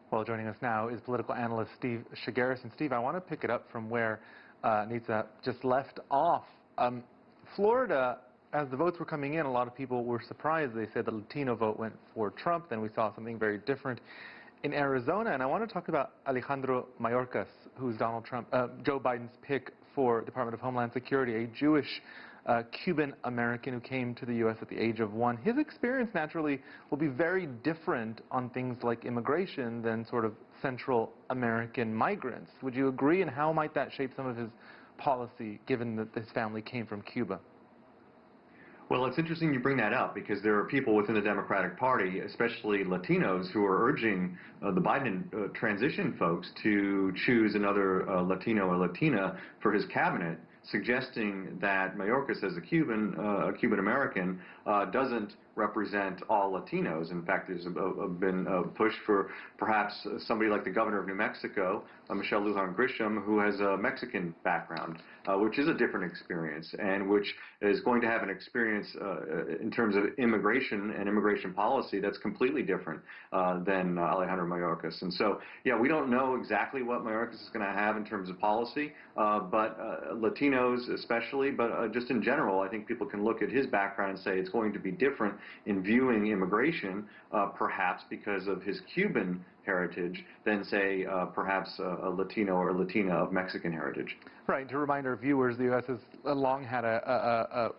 Well, joining us now is political analyst Steve Chaggaris. And Steve, I want to pick it up from where Nitza just left off. Florida, as the votes were coming in, a lot of people were surprised. They said the Latino vote went for Trump. Then we saw something very different in Arizona. And I want to talk about Alejandro Mayorkas, who's Joe Biden's pick for Department of Homeland Security, a Jewish Cuban-American who came to the U.S. at the age of 1. His experience, naturally, will be very different on things like immigration than sort of Central American migrants. Would you agree? And how might that shape some of his policy, given that his family came from Cuba? Well, it's interesting you bring that up because there are people within the Democratic Party, especially Latinos, who are urging the Biden transition folks to choose another Latino or Latina for his cabinet, suggesting that Mayorkas, as a Cuban-American, doesn't represent all Latinos. In fact, there's been a push for perhaps somebody like the governor of New Mexico, Michelle Lujan Grisham, who has a Mexican background, which is a different experience and which is going to have an experience in terms of immigration and immigration policy that's completely different than Alejandro Mayorkas. And so, yeah, we don't know exactly what Mayorkas is going to have in terms of policy, but Latinos especially, but just in general, I think people can look at his background and say it's going to be different in viewing immigration, perhaps because of his Cuban heritage, than say perhaps a Latino or a Latina of Mexican heritage. Right. To remind our viewers, the U.S. has long had a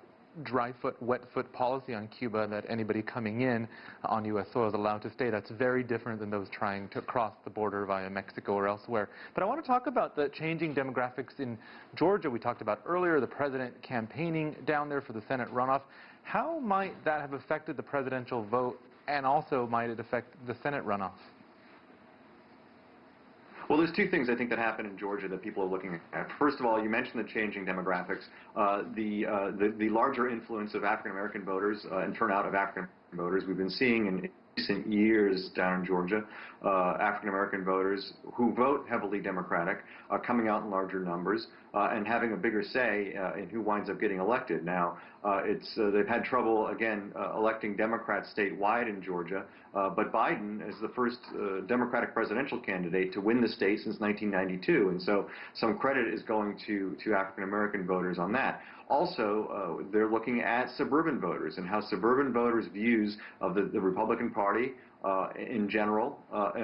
dry foot, wet foot policy on Cuba, that anybody coming in on U.S. soil is allowed to stay. That's very different than those trying to cross the border via Mexico or elsewhere. But I want to talk about the changing demographics in Georgia. We talked about earlier the president campaigning down there for the Senate runoff. How might that have affected the presidential vote, and also might it affect the Senate runoff? Well, there's two things I think that happen in Georgia that people are looking at. First of all, you mentioned the changing demographics, the larger influence of African American voters and turnout of African voters. We've been seeing in recent years down in Georgia, African American voters who vote heavily Democratic coming out in larger numbers and having a bigger say in who winds up getting elected. Now, they've had trouble, again, electing Democrats statewide in Georgia, but Biden is the first Democratic presidential candidate to win the state since 1992, and so some credit is going to African American voters on that. Also, they're looking at suburban voters and how suburban voters' views of the Republican Party in general,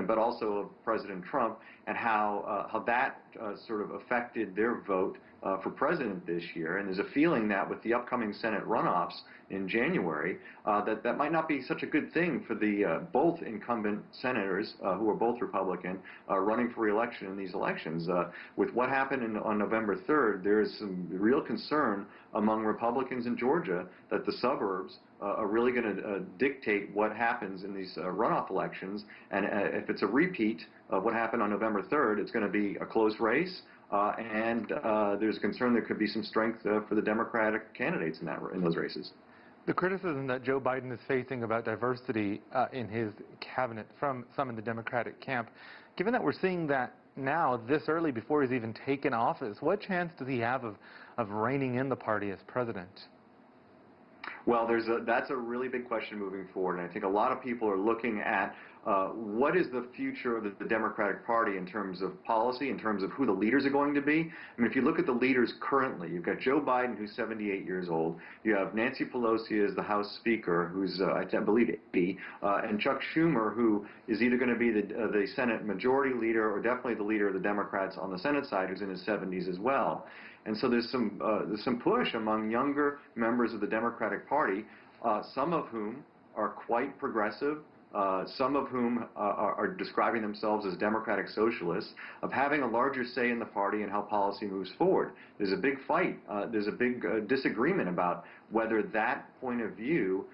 but also of President Trump, and how that sort of affected their vote for president this year. And there's a feeling that with the upcoming Senate runoffs in January, that might not be such a good thing for the both incumbent senators, who are both Republican, running for re-election in these elections. With what happened on November 3rd, there is some real concern among Republicans in Georgia that the suburbs are really going to dictate what happens in these runoff elections. And if it's a repeat of what happened on November 3rd, it's going to be a close race. And there's concern there could be some strength for the Democratic candidates in those races. The criticism that Joe Biden is facing about diversity in his cabinet from some in the Democratic camp, given that we're seeing that now this early before he's even taken office, what chance does he have of reining in the party as president? Well, that's a really big question moving forward, and I think a lot of people are looking at what is the future of the Democratic Party in terms of policy, in terms of who the leaders are going to be. I mean, if you look at the leaders currently, you've got Joe Biden, who's 78 years old. You have Nancy Pelosi as the House Speaker, who's, I believe, 80, and Chuck Schumer, who is either going to be the Senate Majority Leader or definitely the leader of the Democrats on the Senate side, who's in his 70s as well. And so there's some push among younger members of the Democratic Party, some of whom are quite progressive, some of whom are describing themselves as democratic socialists, of having a larger say in the party and how policy moves forward. There's a big fight. There's a big disagreement about whether that point of view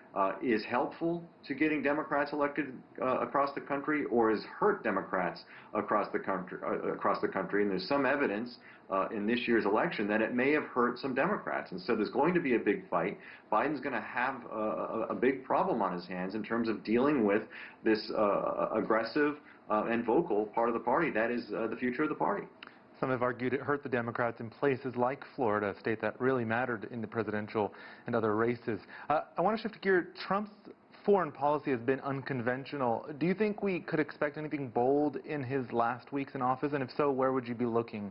is helpful to getting Democrats elected across the country, or has hurt Democrats across the country. And there's some evidence in this year's election that it may have hurt some Democrats. And so there's going to be a big fight. Biden's going to have a big problem on his hands in terms of dealing with this aggressive and vocal part of the party that is the future of the party. Some have argued it hurt the Democrats in places like Florida, a state that really mattered in the presidential and other races. I want to shift gear. Trump's foreign policy has been unconventional. Do you think we could expect anything bold in his last weeks in office? And if so, where would you be looking?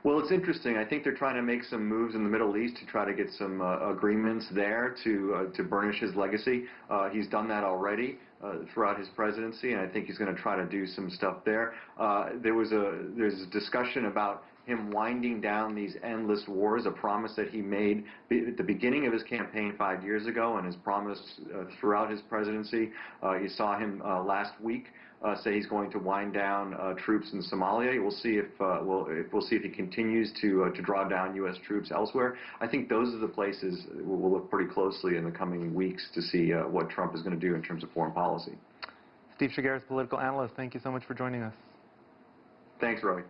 Well, it's interesting. I think they're trying to make some moves in the Middle East to try to get some agreements there to burnish his legacy. He's done that already throughout his presidency, and I think he's going to try to do some stuff there. There's a discussion about him winding down these endless wars, a promise that he made at the beginning of his campaign 5 years ago, and has promised throughout his presidency. You saw him last week say he's going to wind down troops in Somalia. We'll see if he continues to draw down U.S. troops elsewhere. I think those are the places we'll look pretty closely in the coming weeks to see what Trump is going to do in terms of foreign policy. Steve Chaggaris, political analyst, thank you so much for joining us. Thanks, Roee.